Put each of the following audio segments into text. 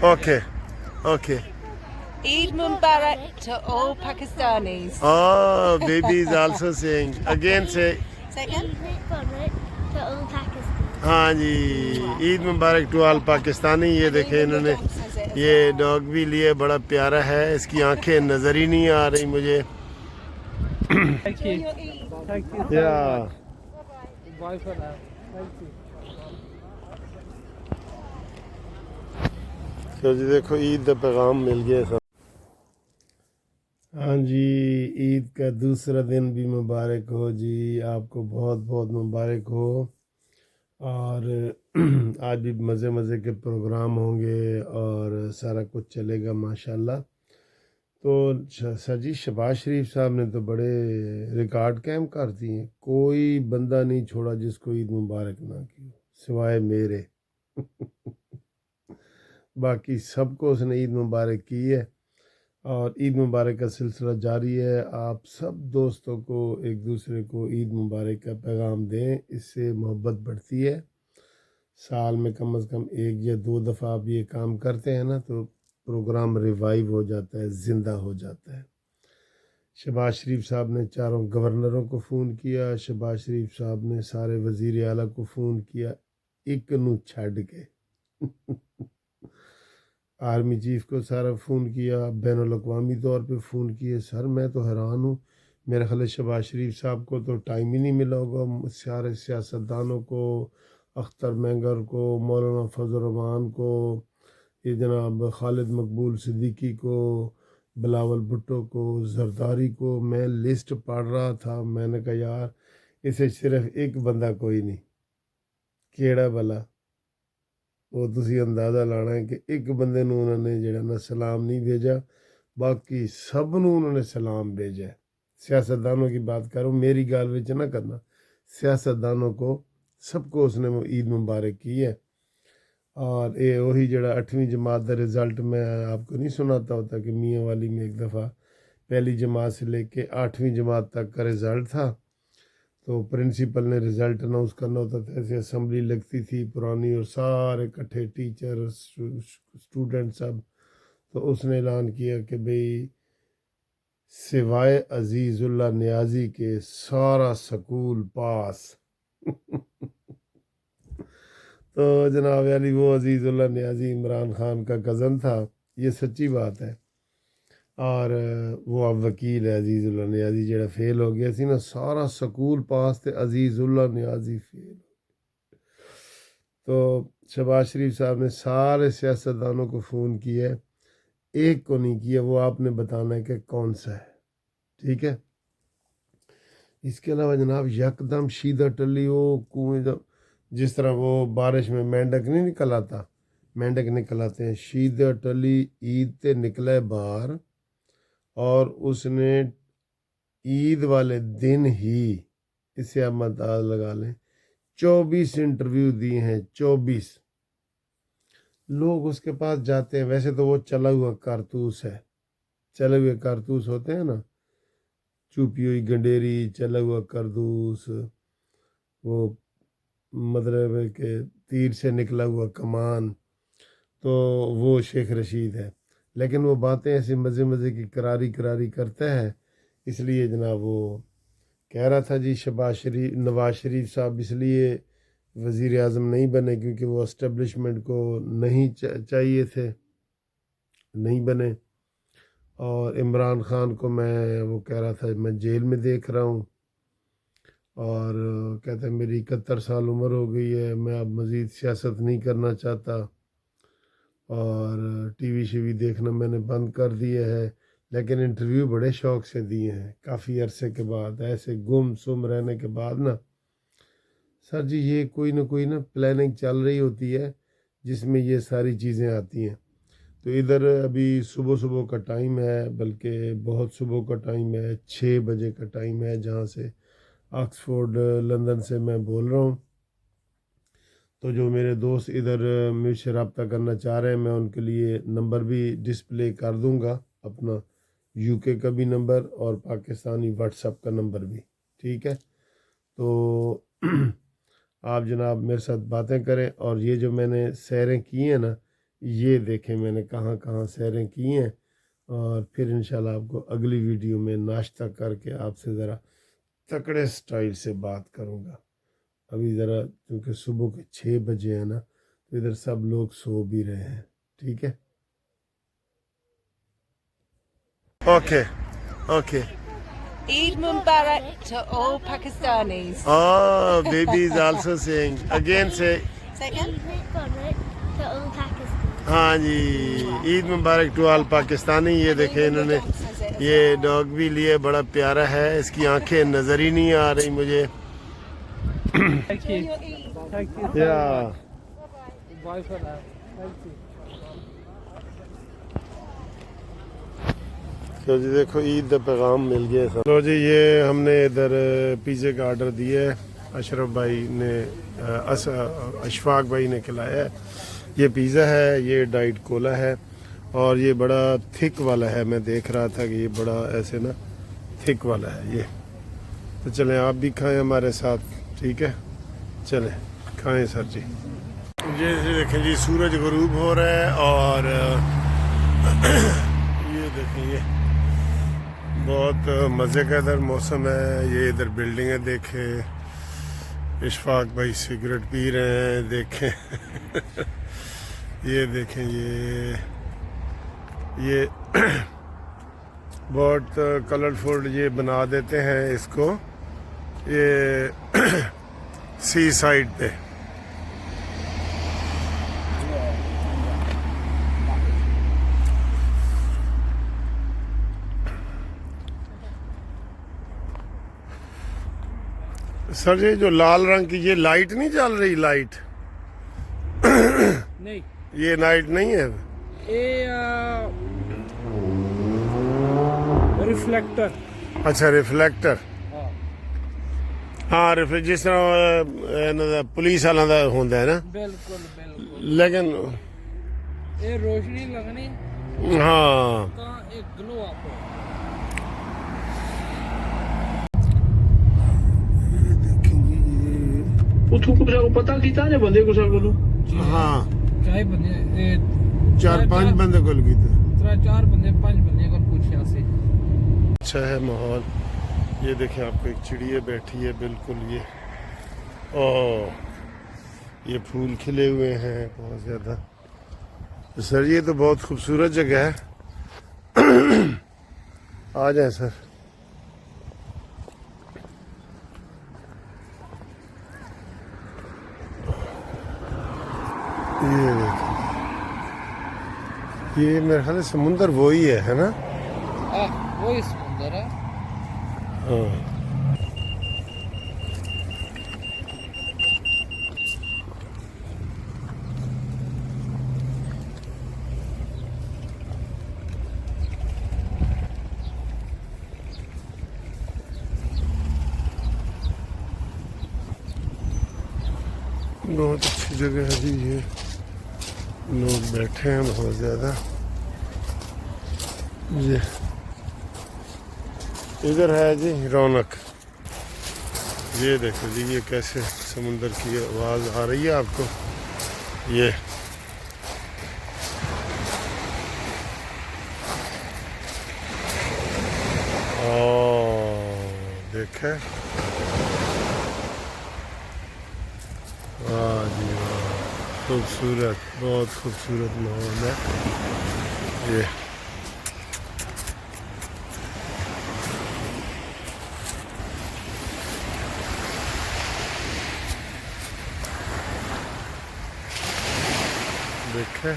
Okay, okay. Eid Mubarak to all Pakistanis. Oh, baby is also saying. Again say. Second. to all Pakistan. हाँ जी, ईद मुबारक to all Pakistani. ये देखें इन्होंने ये dog भी लिए, बड़ा प्यारा है। इसकी आंखें नज़र ही नहीं आ रही मुझे। Thank you. Thank you. या Bye for now. Thank you. तो जी देखो ईद का पैगाम मिल गया सब। हाँ जी, ईद का दूसरा दिन भी मुबारक हो जी, आपको बहुत बहुत मुबारक हो। और आज भी मज़े मज़े के प्रोग्राम होंगे और सारा कुछ चलेगा माशाल्लाह। तो सर जी शहबाज शरीफ साहब ने तो बड़े रिकॉर्ड कायम कर दिए। कोई बंदा नहीं छोड़ा जिसको ईद मुबारक ना की सिवाय मेरे। बाकी सबको उसने ईद मुबारक की है और ईद मुबारक का सिलसिला जारी है। आप सब दोस्तों को एक दूसरे को ईद मुबारक का पैगाम दें, इससे मोहब्बत बढ़ती है। साल में कम से कम एक या दो दफ़ा आप ये काम करते हैं ना तो प्रोग्राम रिवाइव हो जाता है, ज़िंदा हो जाता है। शहबाज शरीफ साहब ने चारों गवर्नरों को फ़ोन किया, शहबाज शरीफ साहब ने सारे वज़ीर आला को फ़ोन किया, एक नू छड़ के। आर्मी चीफ को सारा फ़ोन किया, बैनुल अक़वामी तौर पे फ़ोन किए। सर मैं तो हैरान हूँ, मेरे ख्याल शहबाज शरीफ साहब को तो टाइम ही नहीं मिला होगा। सारे सियासतदानों को, अख्तर मैंगर को, मौलाना फजल रहमान को, ये जनाब खालिद मकबूल सिद्दीकी को, बिलावल भुट्टो को, जरदारी को, मैं लिस्ट पढ़ रहा था। मैंने कहा यार इसे सिर्फ एक बंदा कोई नहीं, केड़ा भला। वो तुसी अंदाज़ा लाना है कि एक बंदे नूं उन्होंने जेड़ा ना सलाम नहीं भेजा, बाकी सब नूं उन्होंने सलाम भेजा है। सियासतदानों की बात करो, मेरी गाल विच ना करना। सियासतदानों को सबको उसने ईद मुबारक की है। और ये वही जड़ा 8वीं जमात का रिज़ल्ट मैं आपको नहीं सुनाता होता कि मियाँ वाली में एक दफ़ा पहली जमात से लेके 8वीं जमात तक का रिज़ल्ट था, तो प्रिंसिपल ने रिज़ल्ट अनाउंस करना होता था। ऐसे असम्बली लगती थी पुरानी और सारे इकट्ठे टीचर स्टूडेंट सब, तो उसने ऐलान किया कि भाई सिवाय अजीज़ुल्लाह नियाज़ी के सारा स्कूल पास। तो जनाब अली वो अजीज़ुल्लाह नियाज़ी इमरान खान का कज़न था, ये सच्ची बात है। और वो अब वकील है। अजीज़ुल्लाह नियाज़ी जड़ा फेल हो गया सी ना, सारा स्कूल पास थे, अजीज़ुल्लाह नियाज़ी फेल। तो शहबाज शरीफ साहब ने सारे सियासतदानों को फ़ोन किया है, एक को नहीं किया, वो आपने बताना है कि कौन सा है, ठीक है। इसके अलावा जनाब यकदम शीदा टल्ली वो कुएं, जिस तरह वो बारिश में मेंढक नहीं निकल आता, मेंढक निकल आते हैं, शीदा टल्ली ईद ते निकले बाहर और उसने ईद वाले दिन ही, इसे आप अंदाज़ लगा लें, 24 इंटरव्यू दिए हैं। 24 लोग उसके पास जाते हैं। वैसे तो वो चला हुआ कारतूस है, चले हुए कारतूस होते हैं ना, चुपी हुई गंडेरी, चला हुआ कारतूस, वो मतलब है कि तीर से निकला हुआ कमान, तो वो शेख रशीद है। लेकिन वो बातें ऐसे मज़े मज़े की करारी करारी करता है, इसलिए जनाब वो कह रहा था जी नवाज शरीफ साहब इसलिए वज़ीर आज़म नहीं बने क्योंकि वो इस्टेब्लिशमेंट को नहीं चाहिए थे, नहीं बने। और इमरान खान को मैं वो कह रहा था मैं जेल में देख रहा हूँ, और कहते हैं मेरी 71 साल उम्र हो गई है, मैं अब मज़ीद सियासत नहीं करना चाहता और टीवी शीवी देखना मैंने बंद कर दिया है। लेकिन इंटरव्यू बड़े शौक़ से दिए हैं काफ़ी अरसे के बाद, ऐसे गुम सुम रहने के बाद ना। सर जी ये कोई ना प्लानिंग चल रही होती है जिसमें ये सारी चीज़ें आती हैं। तो इधर अभी सुबह सुबह का टाइम है, बल्कि बहुत सुबह का टाइम है, 6 बजे का टाइम है, जहाँ से ऑक्सफोर्ड लंदन से मैं बोल रहा हूँ। तो जो मेरे दोस्त इधर मुझसे रब्ता करना चाह रहे हैं, मैं उनके लिए नंबर भी डिस्प्ले कर दूंगा, अपना यूके का भी नंबर और पाकिस्तानी व्हाट्सएप का नंबर भी, ठीक है। तो आप जनाब मेरे साथ बातें करें, और ये जो मैंने सैरें की हैं ना, ये देखें मैंने कहाँ कहाँ सैरें की हैं। और फिर इंशाल्लाह आपको अगली वीडियो में नाश्ता करके आपसे ज़रा तकड़े स्टाइल से बात करूँगा। अभी ज़रा क्योंकि सुबह के 6 बजे हैं ना, तो इधर सब लोग सो भी रहे हैं। ठीक है, okay okay. Eid Mubarak to all Pakistanis. Oh, baby is also saying. Again say. Second. Eid Mubarak to all Pakistan. हाँ जी, ईद मुबारक टू ऑल पाकिस्तानी। ये देखे इन्होंने ये डॉग भी लिए, बड़ा प्यारा है। इसकी आंखें नज़र ही नहीं आ रही मुझे। Thank you. Thank you. या Bye for now. Thank you. तो जी देखो ईद का पैगाम मिल गया सब। तो जी ये हमने इधर पिज़्ज़े का ऑर्डर दिया है। अशरफ भाई ने अशफाक भाई ने खिलाया है। ये पिज़्ज़ा है, ये डाइट कोला है और ये बड़ा थिक वाला है। मैं देख रहा था कि ये बड़ा ऐसे ना थिक वाला है ये। तो चलें आप भी खाएं हमारे साथ, ठीक है? चलें खाएं सर जी। ये देखें जी सूरज गुरूब हो रहा है और ये देखें ये बहुत मज़े का इधर मौसम है। ये इधर बिल्डिंगें देखें, इशफाक भाई सिगरेट पी रहे हैं देखें ये देखें ये बहुत कलरफुल ये बना देते हैं इसको, ये सी साइड पे। सर ये जो लाल रंग की ये लाइट नहीं चल रही, लाइट नहीं, ये लाइट नहीं है, ये रिफ्लेक्टर। अच्छा रिफ्लेक्टर। हाँ, हाँ रिफ्लेक्ट जिस तरह पुलिस वालों का होता है ना। बिल्कुल बिल्कुल। लेकिन ये रोशनी लगनी हाँ तो एक ग्लो आप उठो कुछ पता कीता ने बंदे कुछ बोलो। हाँ चाहे बंदे 4-5 बंदे को लगी थी। 4 बंदे 5 बंदे को पूछा से। अच्छा है माहौल। ये देखें आपको एक चिड़िया बैठी है बिल्कुल ये, ओ ये फूल खिले हुए हैं बहुत ज़्यादा। तो सर ये तो बहुत खूबसूरत जगह है आ जाए सर। ये देखिए ये मेरे ख्याल से समुंदर वही है ना? वो ही समुंदर है। हाँ बहुत अच्छी जगह है जी। ये लोग बैठे हैं बहुत ज़्यादा। ये इधर है जी रौनक। ये देखो जी ये कैसे समुंदर की आवाज़ आ रही है आपको। ये देखे वाह जी वाह, खूबसूरत, बहुत खूबसूरत माहौल है ये। देखे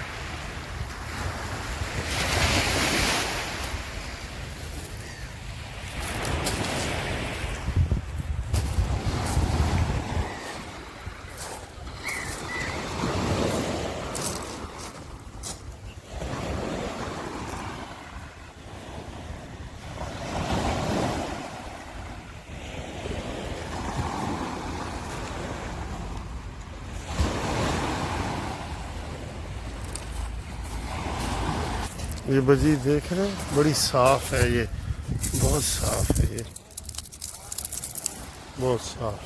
ये बजी देख रहे हैं, बड़ी साफ है ये, बहुत साफ है ये, बहुत साफ।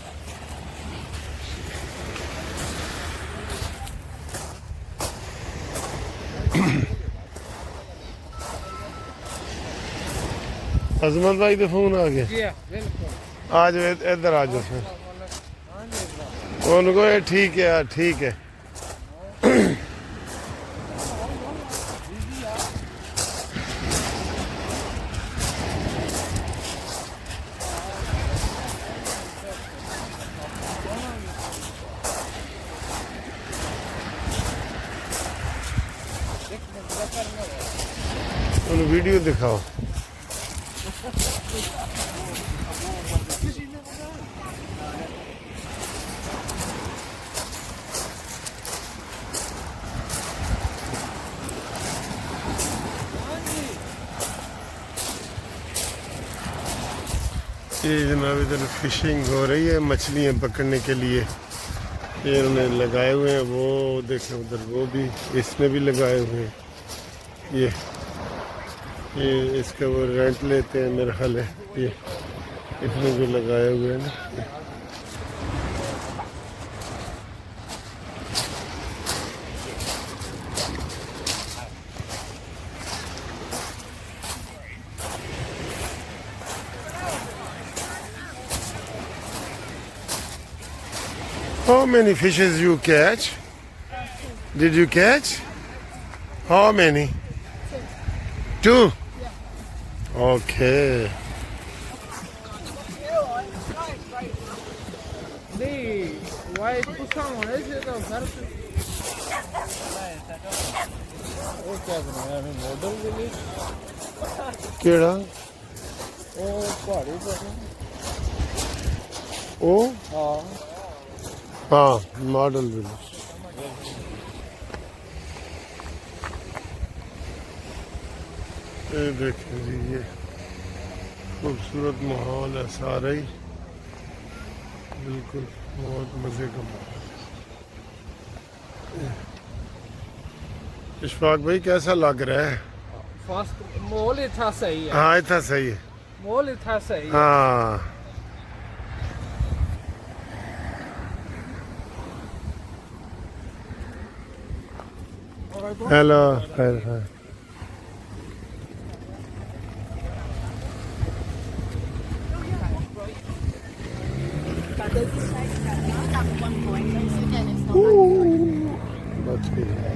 अजमत भाई का फोन आ गया। जी हाँ, बिल्कुल। आ जाओ इधर आ जाओ फिर। उनको ये ठीक है यार, ठीक है। उन्हें वीडियो दिखाओ। ये जनाब इधर फिशिंग हो रही है मछलियाँ पकड़ने के लिए। ये उन्होंने लगाए हुए हैं, वो देखें उधर वो भी, इसने भी लगाए हुए हैं। ये इसका वो रेंट लेते हैं मेरा ख्याल है। ये इसने भी लगाए हुए हैं ना। How many fishes you catch? Did you catch? How many? Two? Okay. नहीं, वाइट पूछा होने से तो घर पे वो क्या बनाया है मॉडल के लिए? केड़ा? वो पहाड़ी पर ओ? हाँ हाँ, मॉडल विलेज। ये देखें जी, ये खूबसूरत माहौल है सारा ही, बिल्कुल बहुत मज़े का माहौल। इशफाक भाई कैसा लग रहा है? फास्ट मॉल इतना सही है। हाँ इतना सही है। मॉल इतना सही है। हाँ हेलो खैर हाँ। बच गई।